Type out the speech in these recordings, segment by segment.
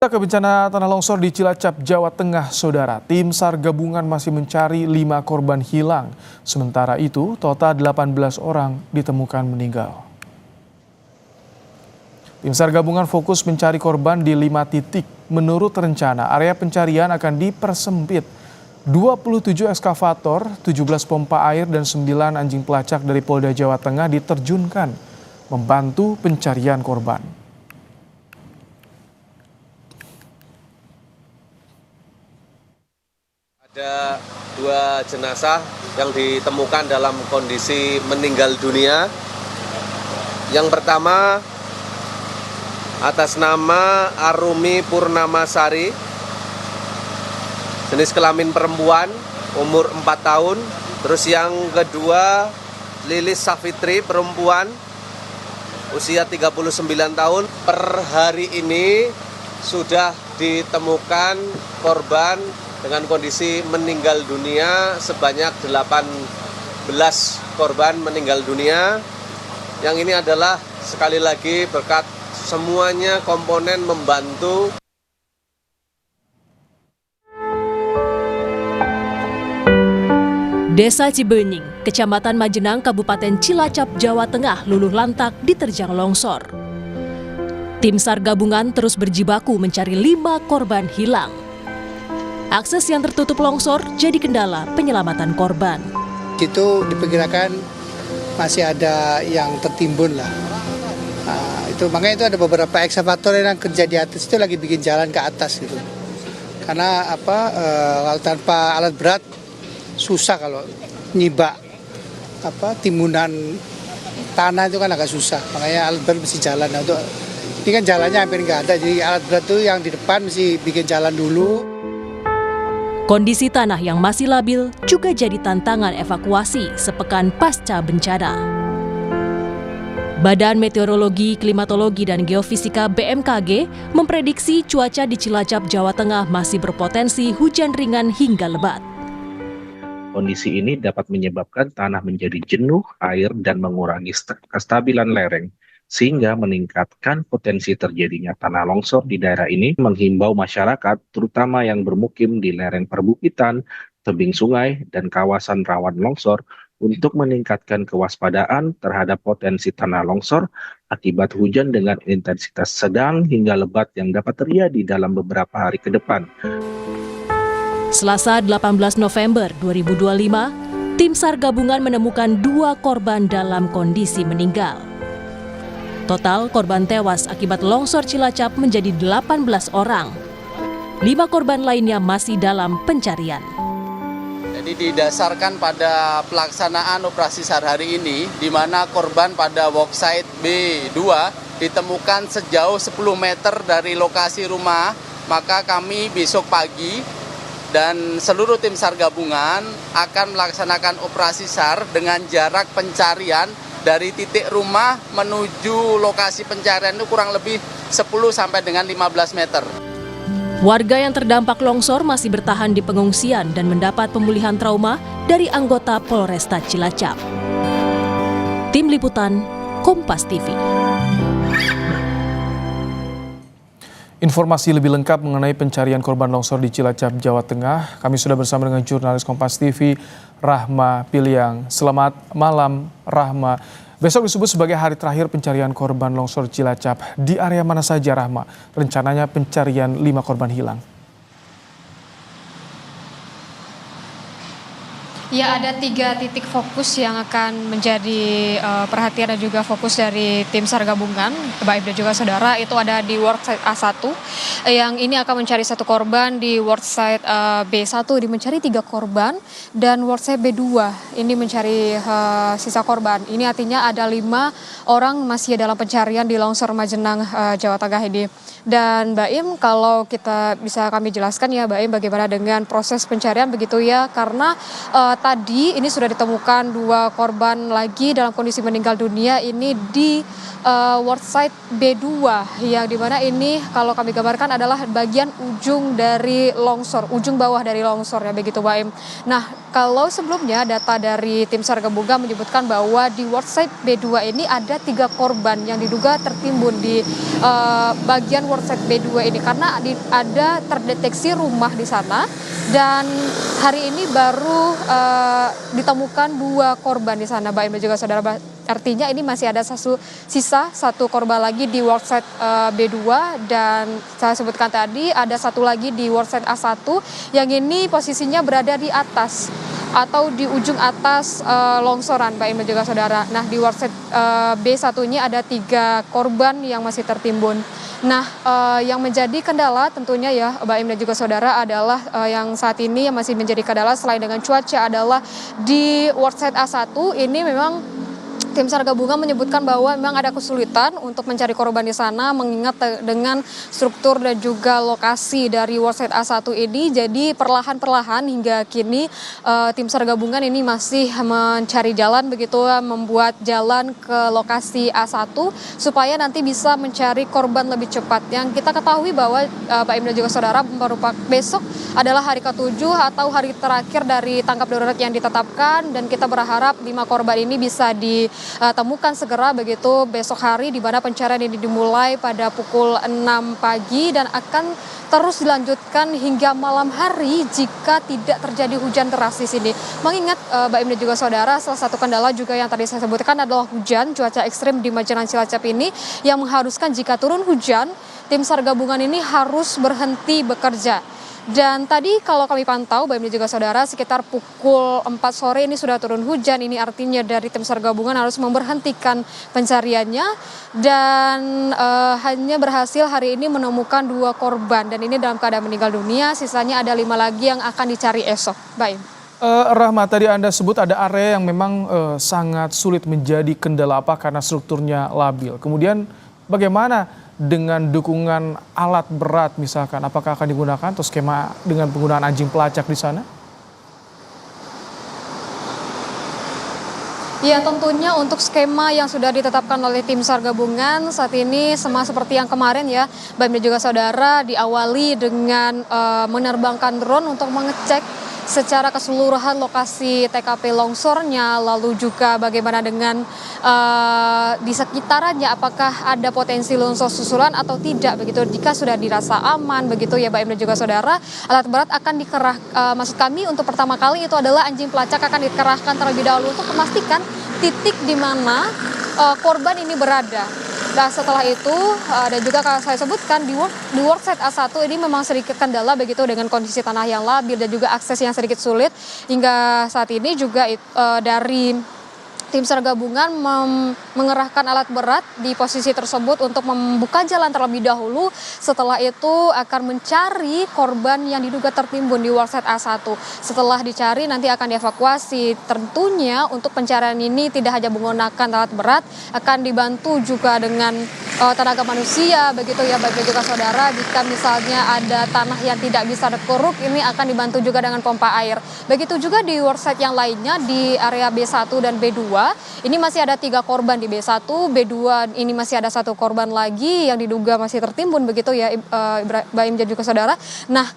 Ke bencana tanah longsor di Cilacap, Jawa Tengah, Saudara. Tim SAR gabungan masih mencari 5 korban hilang. Sementara itu, total 18 orang ditemukan meninggal. Tim SAR gabungan fokus mencari korban di 5 titik. Menurut rencana, area pencarian akan dipersempit. 27 ekskavator, 17 pompa air, dan 9 anjing pelacak dari Polda Jawa Tengah diterjunkan membantu pencarian korban. Ada 2 jenazah yang ditemukan dalam kondisi meninggal dunia. Yang pertama atas nama Arumi Purnamasari, jenis kelamin perempuan, umur 4 tahun. Terus yang kedua Lilis Safitri, perempuan, usia 39 tahun. Per hari ini sudah ditemukan korban dengan kondisi meninggal dunia sebanyak 18 korban meninggal dunia. Yang ini adalah sekali lagi berkat semuanya komponen membantu. Desa Cibenying, Kecamatan Majenang, Kabupaten Cilacap, Jawa Tengah luluh lantak diterjang longsor. Tim SAR gabungan terus berjibaku mencari 5 korban hilang. Akses yang tertutup longsor jadi kendala penyelamatan korban. Itu diperkirakan masih ada yang tertimbun lah. Nah, makanya itu ada beberapa ekskavator yang kerja di atas itu lagi bikin jalan ke atas gitu. Karena kalau tanpa alat berat susah kalau nyibak timbunan tanah itu kan agak susah. Makanya alat berat mesti jalan. Nah, ini kan jalannya hampir nggak ada, jadi alat berat itu yang di depan mesti bikin jalan dulu. Kondisi tanah yang masih labil juga jadi tantangan evakuasi sepekan pasca bencana. Badan Meteorologi, Klimatologi, dan Geofisika BMKG memprediksi cuaca di Cilacap, Jawa Tengah masih berpotensi hujan ringan hingga lebat. Kondisi ini dapat menyebabkan tanah menjadi jenuh air dan mengurangi kestabilan lereng, sehingga meningkatkan potensi terjadinya tanah longsor di daerah ini. Menghimbau masyarakat, terutama yang bermukim di lereng perbukitan, tebing sungai, dan kawasan rawan longsor, untuk meningkatkan kewaspadaan terhadap potensi tanah longsor akibat hujan dengan intensitas sedang hingga lebat yang dapat terjadi dalam beberapa hari ke depan. Selasa 18 November 2025, tim SAR gabungan menemukan 2 korban dalam kondisi meninggal. Total korban tewas akibat longsor Cilacap menjadi 18 orang. 5 korban lainnya masih dalam pencarian. Jadi didasarkan pada pelaksanaan operasi SAR hari ini, di mana korban pada worksite B2 ditemukan sejauh 10 meter dari lokasi rumah, maka kami besok pagi dan seluruh tim SAR gabungan akan melaksanakan operasi SAR dengan jarak pencarian dari titik rumah menuju lokasi pencarian itu kurang lebih 10 sampai dengan 15 meter. Warga yang terdampak longsor masih bertahan di pengungsian dan mendapat pemulihan trauma dari anggota Polresta Cilacap. Tim Liputan, Kompas TV. Informasi lebih lengkap mengenai pencarian korban longsor di Cilacap, Jawa Tengah, kami sudah bersama dengan jurnalis Kompas TV, Rahma Piliang. Selamat malam, Rahma. Besok disebut sebagai hari terakhir pencarian korban longsor Cilacap. Di area mana saja, Rahma? Rencananya pencarian 5 korban hilang. Ya, ada 3 titik fokus yang akan menjadi perhatian dan juga fokus dari tim SAR gabungan, Baik dan juga saudara. Itu ada di worksite A1 yang ini akan mencari 1 korban, di worksite B1 ini mencari 3 korban, dan worksite B2 ini mencari sisa korban. Ini artinya ada 5 orang masih dalam pencarian di longsor Majenang, Jawa Tengah ini. Dan Mbak Im, kalau kita bisa kami jelaskan ya Mbak Im, bagaimana dengan proses pencarian begitu ya, karena tadi ini sudah ditemukan 2 korban lagi dalam kondisi meninggal dunia ini di worksite B2 yang dimana ini kalau kami gambarkan adalah bagian ujung dari longsor, ujung bawah dari longsor ya begitu Baim. Nah kalau sebelumnya data dari tim SAR gabungan menyebutkan bahwa di worksite B2 ini ada 3 korban yang diduga tertimbun di bagian worksite B2 ini karena ada terdeteksi rumah di sana dan hari ini baru ditemukan 2 korban di sana Baim dan juga saudara. Artinya ini masih ada sisa 1 korban lagi di worksite B2 dan saya sebutkan tadi ada 1 lagi di worksite A1 yang ini posisinya berada di atas atau di ujung atas longsoran Mbak Im dan juga saudara. Nah di worksite B1-nya ada 3 korban yang masih tertimbun. Nah yang menjadi kendala tentunya ya Mbak Im dan juga saudara adalah yang saat ini yang masih menjadi kendala selain dengan cuaca adalah di worksite A1 ini memang tim SAR gabungan menyebutkan bahwa memang ada kesulitan untuk mencari korban di sana mengingat dengan struktur dan juga lokasi dari worksite A1 ini. Jadi perlahan-perlahan hingga kini tim SAR gabungan ini masih mencari jalan begitu membuat jalan ke lokasi A1 supaya nanti bisa mencari korban lebih cepat. Yang kita ketahui bahwa Pak Im dan juga saudara besok adalah hari ke-7 atau hari terakhir dari tanggap darurat yang ditetapkan dan kita berharap 5 korban ini bisa ditemukan segera begitu besok hari di mana pencarian ini dimulai pada pukul 6 pagi dan akan terus dilanjutkan hingga malam hari jika tidak terjadi hujan deras di sini. Mengingat Mbak Im dan juga saudara, salah satu kendala juga yang tadi saya sebutkan adalah hujan, cuaca ekstrim di Majenang Cilacap ini yang mengharuskan jika turun hujan, tim SAR gabungan ini harus berhenti bekerja. Dan tadi kalau kami pantau, Mbak Im dan juga saudara, sekitar pukul 4 sore ini sudah turun hujan. Ini artinya dari tim SAR gabungan harus memberhentikan pencariannya dan hanya berhasil hari ini menemukan 2 korban dan ini dalam keadaan meninggal dunia. Sisanya ada 5 lagi yang akan dicari esok. Mbak Im. Rahma, tadi Anda sebut ada area yang memang sangat sulit menjadi kendala apa karena strukturnya labil. Kemudian bagaimana dengan dukungan alat berat misalkan, apakah akan digunakan atau skema dengan penggunaan anjing pelacak di sana? Ya tentunya untuk skema yang sudah ditetapkan oleh tim SAR gabungan saat ini sama seperti yang kemarin ya Mbak Im dan juga saudara, diawali dengan menerbangkan drone untuk mengecek secara keseluruhan lokasi TKP longsornya, lalu juga bagaimana dengan di sekitarannya apakah ada potensi longsor susulan atau tidak begitu. Jika sudah dirasa aman begitu ya Mbak Im dan juga saudara, alat berat akan maksud kami untuk pertama kali itu adalah anjing pelacak akan dikerahkan terlebih dahulu untuk memastikan titik di mana korban ini berada. Nah setelah itu dan juga kalau saya sebutkan di worksite A1 ini memang sedikit kendala begitu dengan kondisi tanah yang labil dan juga akses yang sedikit sulit hingga saat ini juga dari tim SAR gabungan mengerahkan alat berat di posisi tersebut untuk membuka jalan terlebih dahulu. Setelah itu akan mencari korban yang diduga tertimbun di worksite A1. Setelah dicari nanti akan dievakuasi. Tentunya untuk pencarian ini tidak hanya menggunakan alat berat, akan dibantu juga dengan tenaga manusia begitu ya Bapak juga saudara. Jika misalnya ada tanah yang tidak bisa dikeruk, ini akan dibantu juga dengan pompa air. Begitu juga di worksite yang lainnya di area B1 dan B2. Ini masih ada 3 korban di B1, B2 ini masih ada 1 korban lagi yang diduga masih tertimbun begitu ya Mbak Im dan juga saudara. Nah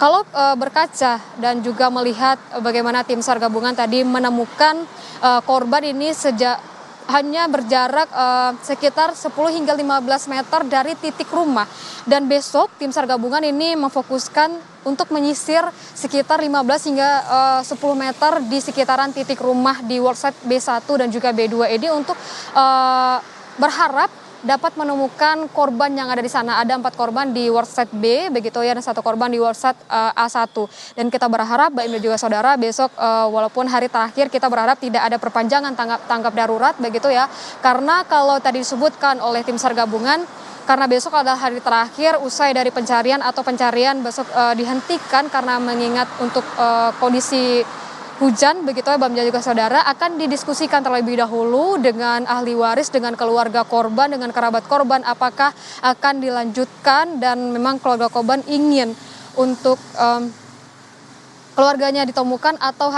kalau berkaca dan juga melihat bagaimana tim SAR gabungan tadi menemukan korban ini hanya berjarak sekitar 10 hingga 15 meter dari titik rumah. Dan besok tim SAR gabungan ini memfokuskan untuk menyisir sekitar 15 hingga 10 meter di sekitaran titik rumah di worksite B1 dan juga B2 ini untuk berharap dapat menemukan korban yang ada di sana. Ada 4 korban di worksite B begitu ya dan 1 korban di worksite A1. Dan kita berharap Mbak Im dan juga saudara besok walaupun hari terakhir kita berharap tidak ada perpanjangan tanggap darurat begitu ya. Karena kalau tadi disebutkan oleh tim SAR gabungan karena besok adalah hari terakhir usai dari pencarian atau pencarian besok dihentikan karena mengingat untuk kondisi hujan begitu ya Mbak juga saudara akan didiskusikan terlebih dahulu dengan ahli waris, dengan keluarga korban, dengan kerabat korban apakah akan dilanjutkan dan memang keluarga korban ingin untuk keluarganya ditemukan atau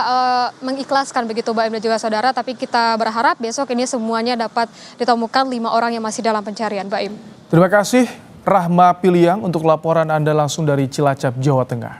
mengikhlaskan begitu Mbak Im dan juga saudara. Tapi kita berharap besok ini semuanya dapat ditemukan 5 orang yang masih dalam pencarian, Mbak Im. Terima kasih Rahma Piliang untuk laporan Anda langsung dari Cilacap, Jawa Tengah.